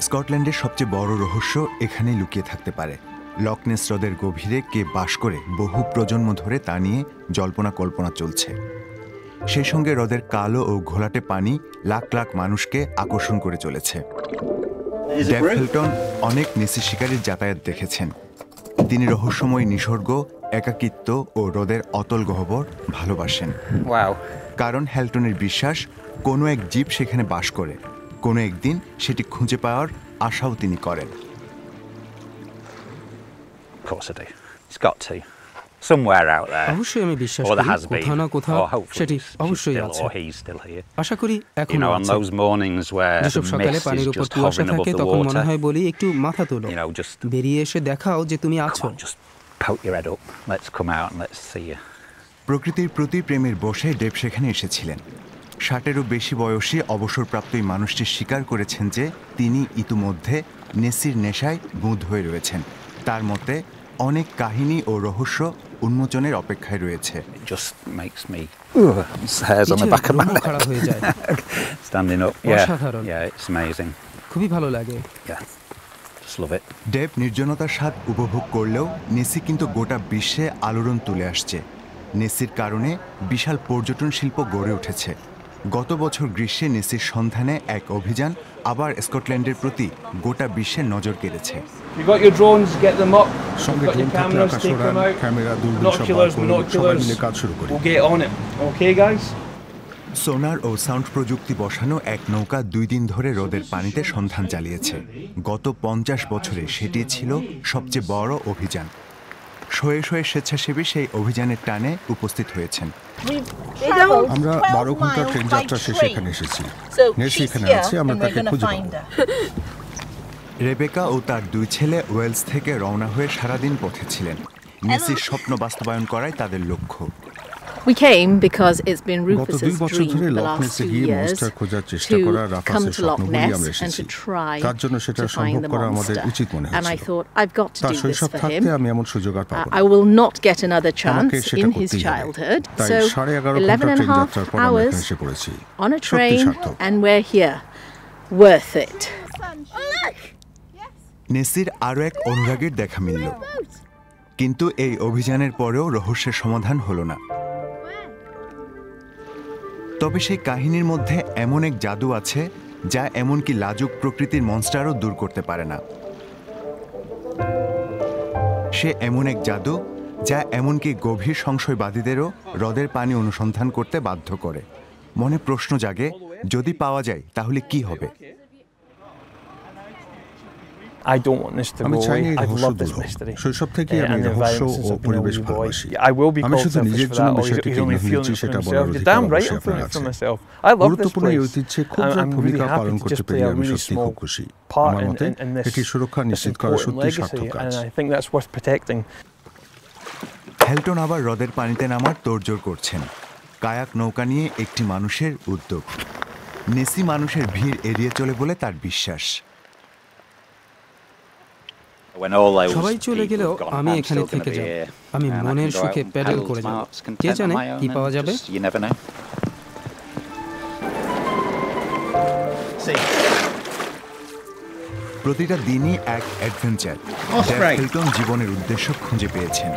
স্কটল্যান্ডের সবচেয়ে বড় রহস্য এখানেই লুকিয়ে থাকতে পারে। লক নেস হ্রদের গভীরে কে বাস করে বহু প্রজন্ম ধরে তা নিয়ে জল্পনা কল্পনা চলছে। সেই সঙ্গে হ্রদের কালো ও ঘোলাটে পানি লাখ লাখ মানুষকে আকর্ষণ করে চলেছে। ডেভ হেলটন অনেক নেসি শিকারীর যাতায়াত দেখেছেন। তিনি রহস্যময় নিসর্গ, একাকিত্ব ও হ্রদের অতল গহ্বর ভালোবাসেন। কারণ হেলটনের বিশ্বাস কোনো এক জীব সেখানে বাস করে, কোনো একদিন সেটি খুঁজে পাওয়ার আশাও তিনি করেন। অবশ্যই আমি বিশ্বাস করি কোথাও না কোথাও সেটি অবশ্যই আছে। আশা করি এখন যেসব সকালে পানির উপর কুয়াশা থাকে তখন মনে হয় বলি একটু মাথা তোলো, বেরিয়ে এসে দেখাও যে তুমি আছো। প্রকৃতির প্রতি প্রেমের বশে ডেভ সেখানে এসেছিলেন। 60-এরও বেশি বয়সী অবসরপ্রাপ্ত এই মানুষটি স্বীকার করেছেন যে তিনি ইতিমধ্যে নেসির নেশায় বুঁদ হয়ে রয়েছেন। তার মতে অনেক কাহিনী ও রহস্য উন্মোচনের অপেক্ষায় রয়েছে। খুবই ভালো লাগে। ডেভ নির্জনতার স্বাদ উপভোগ করলেও নেসি কিন্তু গোটা বিশ্বে আলোড়ন তুলে আসছে। নেসির কারণে বিশাল পর্যটন শিল্প গড়ে উঠেছে। গত বছর গ্রীষ্মে নেসির সন্ধানে এক অভিযান আবার স্কটল্যান্ডের প্রতি গোটা বিশ্বে নজর কেড়েছে। সোনার ও সাউন্ড প্রযুক্তি বসানো এক নৌকা 2 দিন ধরে হ্রদের পানিতে সন্ধান চালিয়েছে। গত 50 বছরে সেটি ছিল সবচেয়ে বড় অভিযান। শয়ে শয়ে স্বেচ্ছাসেবী সেই অভিযানের টানে উপস্থিত হয়েছেন। আমরা 12 ঘন্টার ট্রেন যাত্রা শেষে এখানে এসেছি। নেসি এখানে আছে, আমরা তাকে খুঁজে পাবো। রেবেকা ও তার 2 ছেলে ওয়েলস থেকে রওনা হয়ে সারাদিন পথে ছিলেন। নেসির স্বপ্ন বাস্তবায়ন করাই তাদের লক্ষ্য। We came because it's been Rufus's বছর ধরে dream the লক last নেসে 2 গিয়ে years মনস্টার খোঁজার চেষ্টা করা to রাফাসের come to স্বপ্ন Loch বলেই Ness আমরা and এসেছি। to try তার জন্য সেটা to সম্ভব find the করা আমাদের monster. উচিত মনে And I হয়েছিল। thought I've got to তার do this শৈশব for থাকতে him. আমি এমন সুযোগ আর পাবো না। I will not get another আমাকে chance সেটা in his করতেই হবে। childhood. তাই So 11.5 11 ঘন্টা and a ট্রেন half যাত্রার পর আমরা hours এখানে এসে পড়েছি। on a সত্যি train সার্থক। and we're here. Worth it. নেসির আরও এক অনুরাগের দেখা মিলল, কিন্তু এই অভিযানের পরেও রহস্যের সমাধান হলো না। তবে সেই কাহিনীর মধ্যে এমন এক জাদু আছে যা এমনকি লাজুক প্রকৃতির মনস্টারও দূর করতে পারে না। সে এমন এক জাদু যা এমনকি গভীর সংশয়বাদীদেরও হ্রদের পানি অনুসন্ধান করতে বাধ্য করে। মনে প্রশ্ন জাগে, যদি পাওয়া যায় তাহলে কি হবে? আমি চাইনি এই রহস্য দূর হোক। শৈশব থেকে আমি রহস্য ও পরিবেশ ভালোবাসি। আমি শুধু নিজের জন্য বিষয়টিকে নিয়েছি সেটা বলার অধিকার অবশ্যই আপনার আছে। গুরুত্বপূর্ণ এই ঐতিহ্যে ক্ষুদ্র ভূমিকা পালন করতে পেরে আমি সত্যি খুব খুশি। আমার মতে এটি সুরক্ষা নিশ্চিত করা সত্যি সার্থক কাজ। হেলটন আবার হ্রদের পানিতে নামার তোড়জোড় করছেন। কায়াক নৌকা নিয়ে একটি মানুষের উদ্যোগ। নেসি মানুষের ভিড় এড়িয়ে চলে বলে তার বিশ্বাস। সবাই চলে গেলেও আমি এখানে থেকে যাব। আমি মনের সুখে প্যাডেল করে যাব। কে জানে কি পাওয়া যাবে। প্রতিটা দিনই এক অ্যাডভেঞ্চার। হেলটন জীবনের উদ্দেশ্য খুঁজে পেয়েছেন।